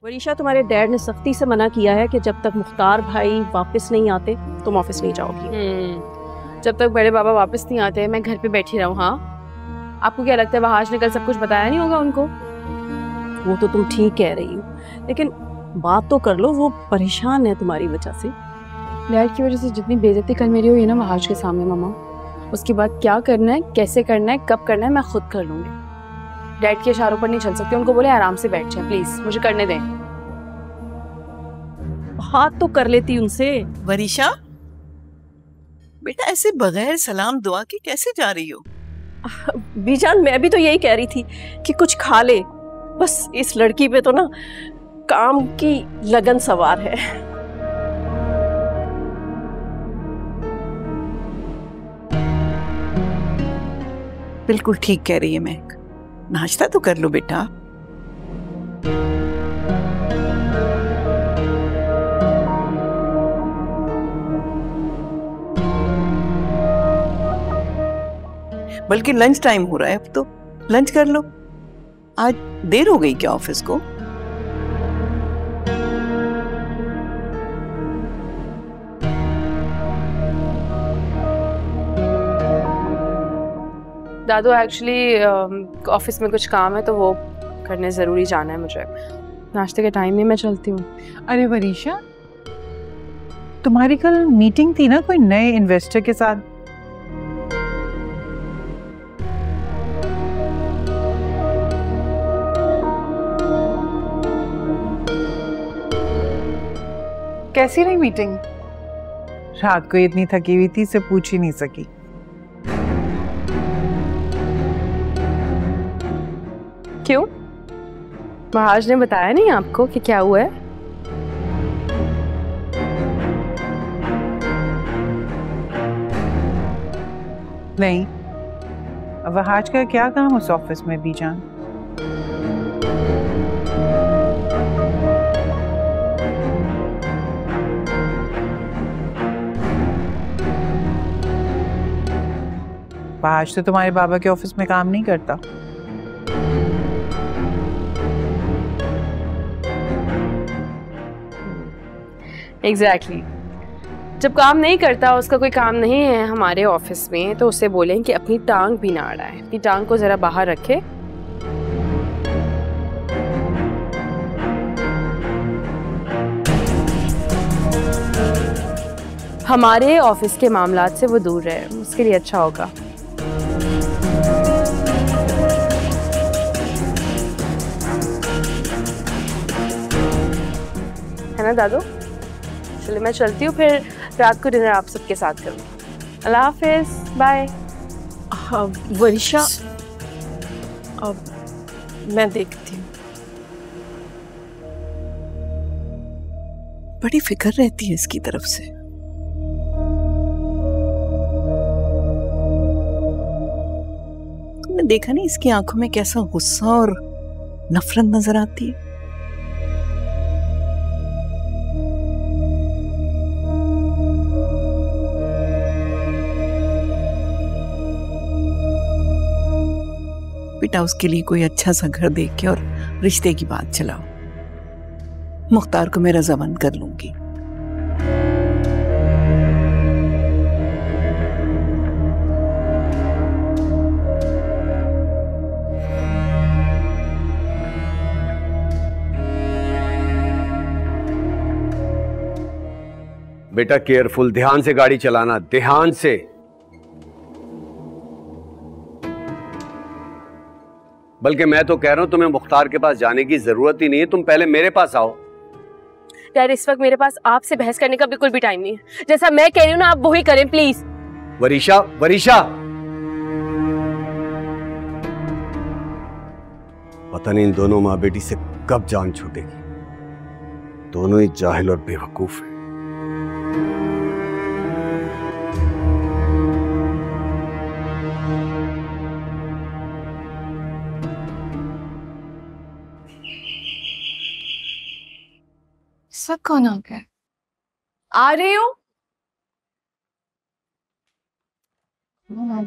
वरीशा, तुम्हारे डैड ने सख्ती से मना किया है कि जब तक मुख्तार भाई वापस नहीं आते तुम ऑफिस नहीं जाओगी। जब तक बड़े बाबा वापस नहीं आते मैं घर पे बैठी रहूं। हाँ, आपको क्या लगता है वहाज ने कल सब कुछ बताया नहीं होगा उनको? वो तो तुम ठीक कह रही हो, लेकिन बात तो कर लो, वो परेशान है तुम्हारी वजह से। डैड की वजह से जितनी बेइज्जती कल मेरी हुई है ना वहाज के सामने मामा, उसके बाद क्या करना है, कैसे करना है, कब करना है मैं खुद कर लूंगी। डैड के इशारों पर नहीं चल सकती। उनको बोले आराम से बैठ जाए, प्लीज मुझे करने दें। बात तो कर लेती उनसे। वरीशा बेटा, ऐसे बगैर सलाम दुआ के कैसे जा रही हो? बीजान, मैं भी तो यही कह रही थी कि कुछ खा ले। बस इस लड़की पे तो ना काम की लगन सवार है। बिल्कुल ठीक कह रही है महक, नाश्ता तो कर लो बेटा। बल्कि लंच टाइम हो रहा है, अब तो लंच कर लो। आज देर हो गई क्या ऑफिस को? दादू एक्चुअली ऑफिस में कुछ काम है तो वो करने ज़रूरी जाना है मुझे। नाश्ते के टाइम नहीं, मैं चलती हूँ। अरे वरीशा, तुम्हारी कल मीटिंग थी ना कोई नए इन्वेस्टर के साथ? कैसी रही मीटिंग? रात को इतनी थकी हुई थी, से पूछ ही नहीं सकी। क्यों, महाज ने बताया नहीं आपको कि क्या हुआ है? नहीं, वहाज का क्या काम उस ऑफिस में बीजान? वहाज तो तुम्हारे बाबा के ऑफिस में काम नहीं करता। एग्जैक्टली जब काम नहीं करता, उसका कोई काम नहीं है हमारे ऑफिस में, तो उसे बोलें कि अपनी टांग भी ना अड़ाए, अपनी टांग को जरा बाहर रखे। हमारे ऑफिस के मामलात से वो दूर रहे, उसके लिए अच्छा होगा। है ना दादू? चलिए मैं चलती हूँ, फिर रात को डिनर आप सबके साथ करूँगी। अल्लाह हाफिज, बाय। वरीशा, मैं देखती हूँ। बड़ी फिक्र रहती है इसकी तरफ से। तुमने देखा नहीं इसकी आंखों में कैसा गुस्सा और नफरत नजर आती है? बेटा, उसके लिए कोई अच्छा सा घर देख के और रिश्ते की बात चलाओ। मुख्तार को मैं रज़ामंद कर लूंगी। बेटा केयरफुल, ध्यान से गाड़ी चलाना, ध्यान से। बल्कि मैं तो कह रहा हूं तुम्हें मुख्तार के पास जाने की जरूरत ही नहीं है, तुम पहले मेरे पास आओ। यार इस वक्त मेरे पास आपसे बहस करने का बिल्कुल भी टाइम नहीं है। जैसा मैं कह रही हूँ ना, आप वही करें प्लीज। वरीशा, वरीशा, पता नहीं इन दोनों माँ बेटी से कब जान छूटेगी। दोनों ही जाहिल और बेवकूफ हैं। सब कौन आ गया? आ रही हूँ। मामा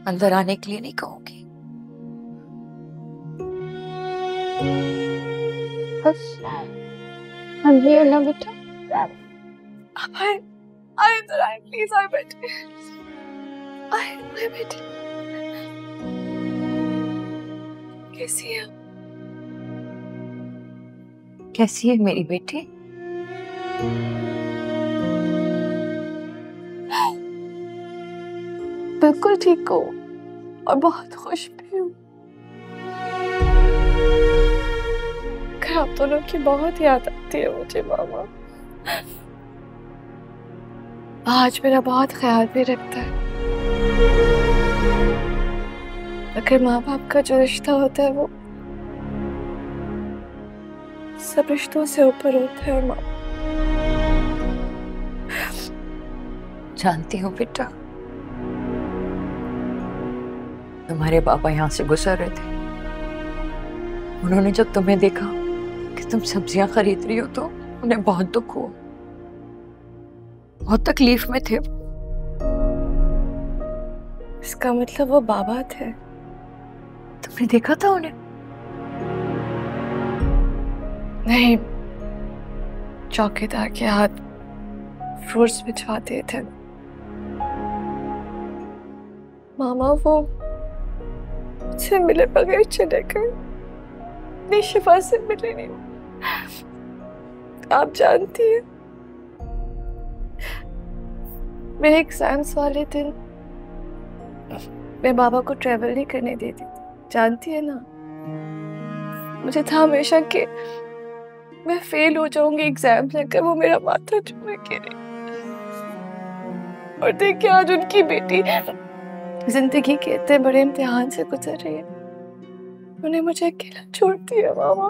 अंदर आने के लिए नहीं कहूंगी। बस I'm here ना बेटा। आए इधर आए, प्लीज आए बेटे, आए बेटे। कैसी है? कैसी है मेरी बेटी? बिल्कुल ठीक हो और बहुत खुश भी हूँ। आप दोनों की बहुत याद आती है मुझे मामा। आज मेरा बहुत ख्याल भी रखता है। अगर माँ बाप का जो रिश्ता होता है वो सब रिश्तों से ऊपर होता है माँ। जानती हो बेटा, तुम्हारे पापा यहाँ से गुजर रहे थे। उन्होंने जब तुम्हें देखा कि तुम सब्जियां खरीद रही हो तो उन्हें बहुत दुख हुआ, बहुत तकलीफ में थे। इसका मतलब वो बाबा थे। तुमने देखा था उन्हें? नहीं, चौकीदार के हाथ फ्रूट्स भिजवाते थे। मामा वो मुझसे मिले बगैर चले गए, अपनी शिफा से मिले नहीं। आप जानती हैं, मेरे एग्जाम्स वाले दिन मैं बाबा को ट्रेवल नहीं करने देती थी, जानती है ना। मुझे था हमेशा कि मैं फेल हो जाऊंगी एग्जाम लेकर, वो मेरा माथा चूमे गिरे। और देखिए आज उनकी बेटी जिंदगी के इतने बड़े इम्तिहान से गुजर रही है, उन्हें मुझे अकेला छोड़ दिया मामा।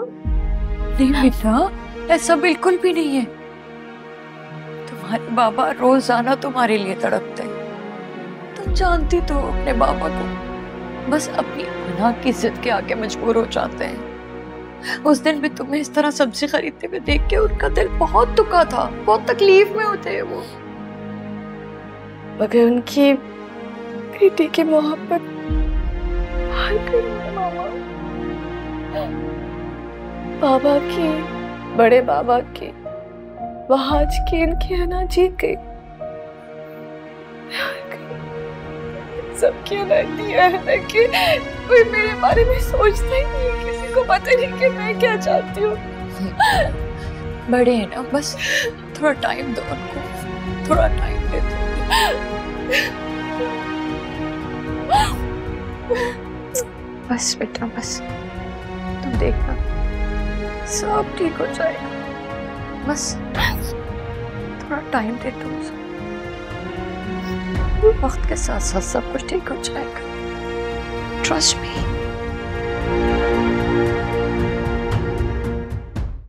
नहीं बेटा, ऐसा बिल्कुल भी नहीं है। तुम्हारे बाबा रोजाना तुम्हारे लिए तड़पते हैं। तुम जानती तो अपने बाबा को बस अपनी गुनाह की जिद के आगे मजबूर हो जाते हैं। उस दिन भी तुम्हें इस तरह सब्जी खरीदते हुए देख के उनका दिल बहुत दुखा था, बहुत तकलीफ में होते हैं वो। मगर उनकी बेटी की मोहब्बत हार गई मामा। बाबा की, बड़े बाबा की, वहाज की इनकी अना जीत गई। सबकी अनादिया है ना कि कोई मेरे बारे में सोचता ही नहीं, किसी को पता नहीं कि मैं क्या चाहती हूँ। बड़े हैं ना, बस थोड़ा टाइम दो उनको, थोड़ा टाइम दे दो। बस बेटा बस, तुम देखना सब ठीक हो जाएगा। बस थोड़ा टाइम दे दो, वक्त के साथ साथ सब कुछ ठीक हो जाएगा। Trust me.